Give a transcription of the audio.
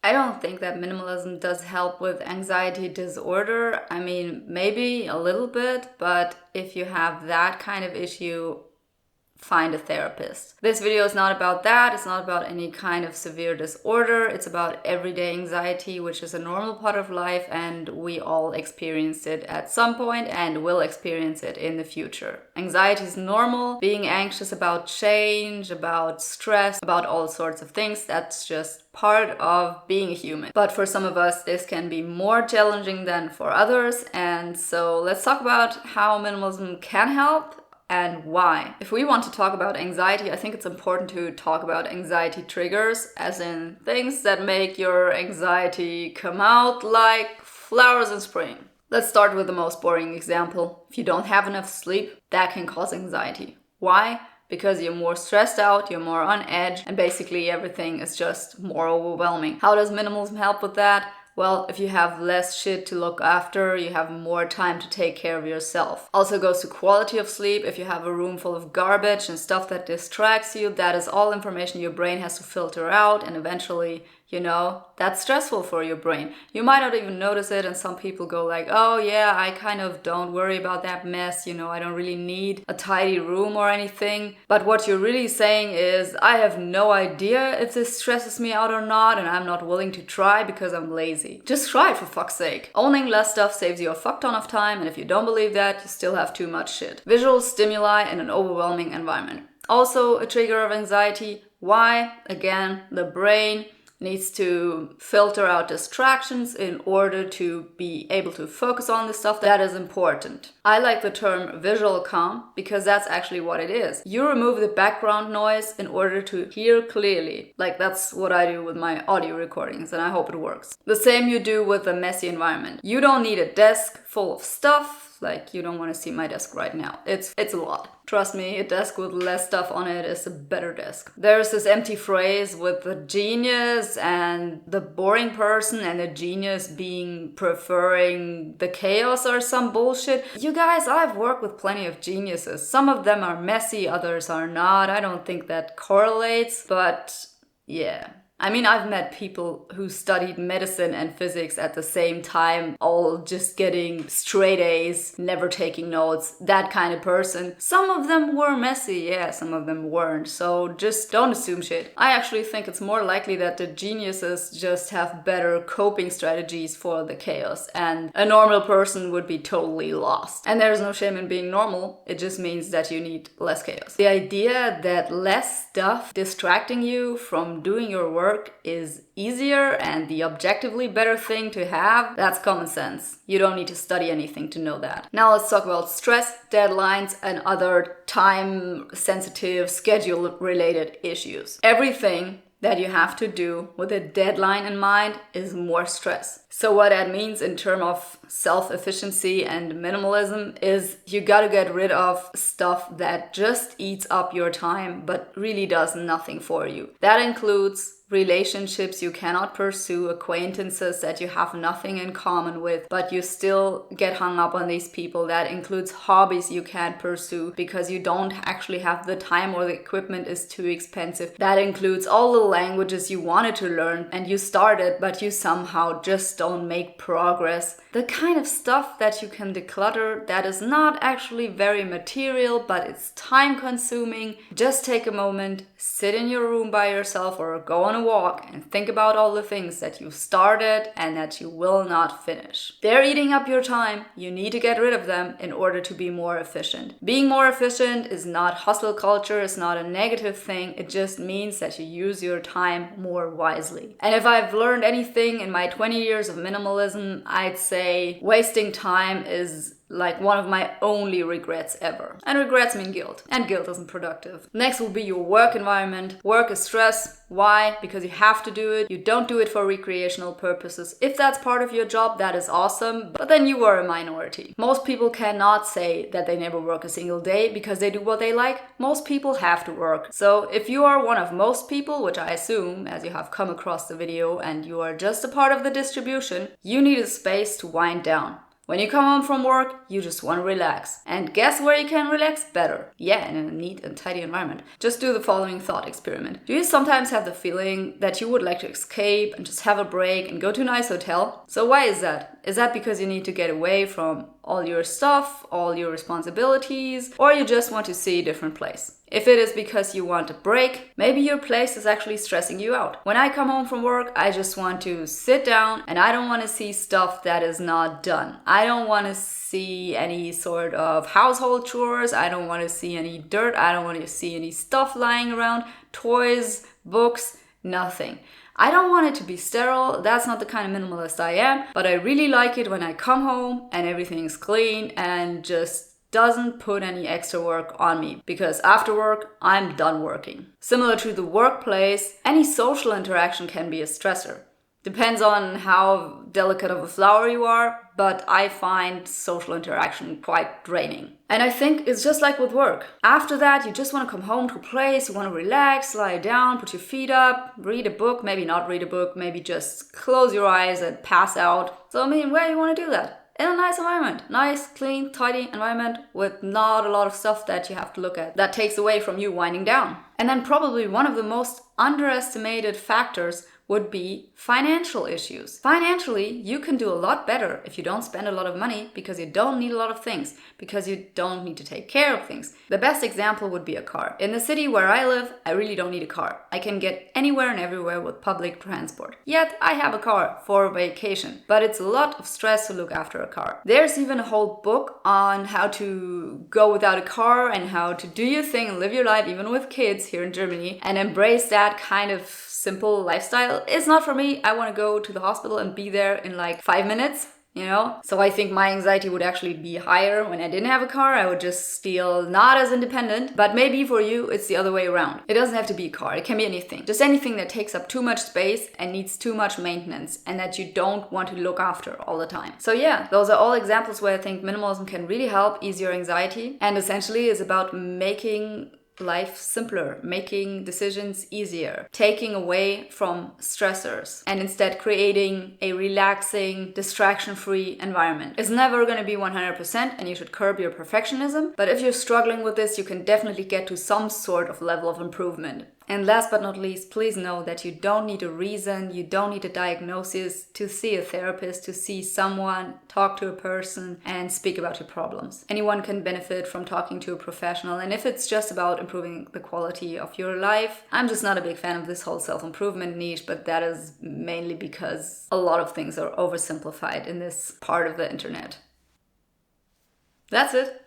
I don't think that minimalism does help with anxiety disorder. I mean, maybe a little bit, but if you have that kind of issue, find a therapist. This video is not about that. It's not about any kind of severe disorder. It's about everyday anxiety, which is a normal part of life, and we all experience it at some point and will experience it in the future. Anxiety is normal. Being anxious about change, about stress, about all sorts of things, that's just part of being a human. But for some of us, this can be more challenging than for others. And so let's talk about how minimalism can help and why. If we want to talk about anxiety, I think it's important to talk about anxiety triggers, as in things that make your anxiety come out like flowers in spring. Let's start with the most boring example. If you don't have enough sleep, that can cause anxiety. Why? Because you're more stressed out, you're more on edge, and basically everything is just more overwhelming. How does minimalism help with that? Well, if you have less shit to look after, you have more time to take care of yourself. Also goes to quality of sleep. If you have a room full of garbage and stuff that distracts you, that is all information your brain has to filter out, and eventually, that's stressful for your brain. You might not even notice it, and some people go like, oh yeah, I kind of don't worry about that mess, I don't really need a tidy room or anything. But what you're really saying is, I have no idea if this stresses me out or not, and I'm not willing to try because I'm lazy. Just try it, for fuck's sake. Owning less stuff saves you a fuck ton of time, and if you don't believe that, you still have too much shit. Visual stimuli in an overwhelming environment. Also a trigger of anxiety. Why? Again, the brain needs to filter out distractions in order to be able to focus on the stuff that is important. I like the term visual calm because that's actually what it is. You remove the background noise in order to hear clearly. Like, that's what I do with my audio recordings, and I hope it works. The same you do with a messy environment. You don't need a desk full of stuff. Like, you don't want to see my desk right now. It's a lot. Trust me, a desk with less stuff on it is a better desk. There's this empty phrase with the genius and the boring person, and the genius being preferring the chaos or some bullshit. You guys, I've worked with plenty of geniuses. Some of them are messy, others are not. I don't think that correlates, but yeah. I mean, I've met people who studied medicine and physics at the same time, all just getting straight A's, never taking notes, that kind of person. Some of them were messy, yeah, some of them weren't, so just don't assume shit. I actually think it's more likely that the geniuses just have better coping strategies for the chaos, and a normal person would be totally lost. And there's no shame in being normal, it just means that you need less chaos. The idea that less stuff distracting you from doing your work is easier and the objectively better thing to have, that's common sense. You don't need to study anything to know that. Now let's talk about stress, deadlines, and other time-sensitive, schedule-related issues. Everything that you have to do with a deadline in mind is more stress. So what that means in terms of self-efficiency and minimalism is you gotta get rid of stuff that just eats up your time but really does nothing for you. That includes relationships you cannot pursue, acquaintances that you have nothing in common with, but you still get hung up on these people. That includes hobbies you can't pursue because you don't actually have the time or the equipment is too expensive. That includes all the languages you wanted to learn and you started, but you somehow just don't make progress. The kind of stuff that you can declutter that is not actually very material, but it's time consuming. Just take a moment, sit in your room by yourself or go on a walk and think about all the things that you started and that you will not finish. They're eating up your time. You need to get rid of them in order to be more efficient. Being more efficient is not hustle culture, it's not a negative thing. It just means that you use your time more wisely. And if I've learned anything in my 20 years of minimalism, I'd say wasting time is like one of my only regrets ever. And regrets mean guilt. And guilt isn't productive. Next will be your work environment. Work is stress. Why? Because you have to do it. You don't do it for recreational purposes. If that's part of your job, that is awesome. But then you are a minority. Most people cannot say that they never work a single day because they do what they like. Most people have to work. So if you are one of most people, which I assume as you have come across the video and you are just a part of the distribution, you need a space to wind down. When you come home from work, you just want to relax. And guess where you can relax better? Yeah, in a neat and tidy environment. Just do the following thought experiment. Do you sometimes have the feeling that you would like to escape and just have a break and go to a nice hotel? So why is that? Is that because you need to get away from all your stuff, all your responsibilities, or you just want to see a different place? If it is because you want a break, maybe your place is actually stressing you out. When I come home from work, I just want to sit down and I don't want to see stuff that is not done. I don't want to see any sort of household chores. I don't want to see any dirt. I don't want to see any stuff lying around, toys, books, nothing. I don't want it to be sterile. That's not the kind of minimalist I am, but I really like it when I come home and everything's clean and just doesn't put any extra work on me, because after work, I'm done working. Similar to the workplace, any social interaction can be a stressor. Depends on how delicate of a flower you are, but I find social interaction quite draining. And I think it's just like with work. After that, you just want to come home to a place, you want to relax, lie down, put your feet up, read a book, maybe not read a book, maybe just close your eyes and pass out. So where you want to do that? In a nice environment. Nice, clean, tidy environment with not a lot of stuff that you have to look at. That takes away from you winding down. And then probably one of the most underestimated factors would be financial issues. Financially, you can do a lot better if you don't spend a lot of money because you don't need a lot of things, because you don't need to take care of things. The best example would be a car. In the city where I live, I really don't need a car. I can get anywhere and everywhere with public transport. Yet, I have a car for vacation, but it's a lot of stress to look after a car. There's even a whole book on how to go without a car and how to do your thing and live your life, even with kids here in Germany, and embrace that kind of simple lifestyle. It's not for me. I want to go to the hospital and be there in like 5 minutes, So I think my anxiety would actually be higher when I didn't have a car. I would just feel not as independent. But maybe for you, it's the other way around. It doesn't have to be a car. It can be anything. Just anything that takes up too much space and needs too much maintenance and that you don't want to look after all the time. So yeah, those are all examples where I think minimalism can really help ease your anxiety. And essentially is about making life simpler, making decisions easier, taking away from stressors, and instead creating a relaxing, distraction-free environment. It's never going to be 100% and you should curb your perfectionism, but if you're struggling with this, you can definitely get to some sort of level of improvement. And last but not least, please know that you don't need a reason, you don't need a diagnosis to see a therapist, to see someone, talk to a person, and speak about your problems. Anyone can benefit from talking to a professional, and if it's just about improving the quality of your life, I'm just not a big fan of this whole self-improvement niche, but that is mainly because a lot of things are oversimplified in this part of the internet. That's it.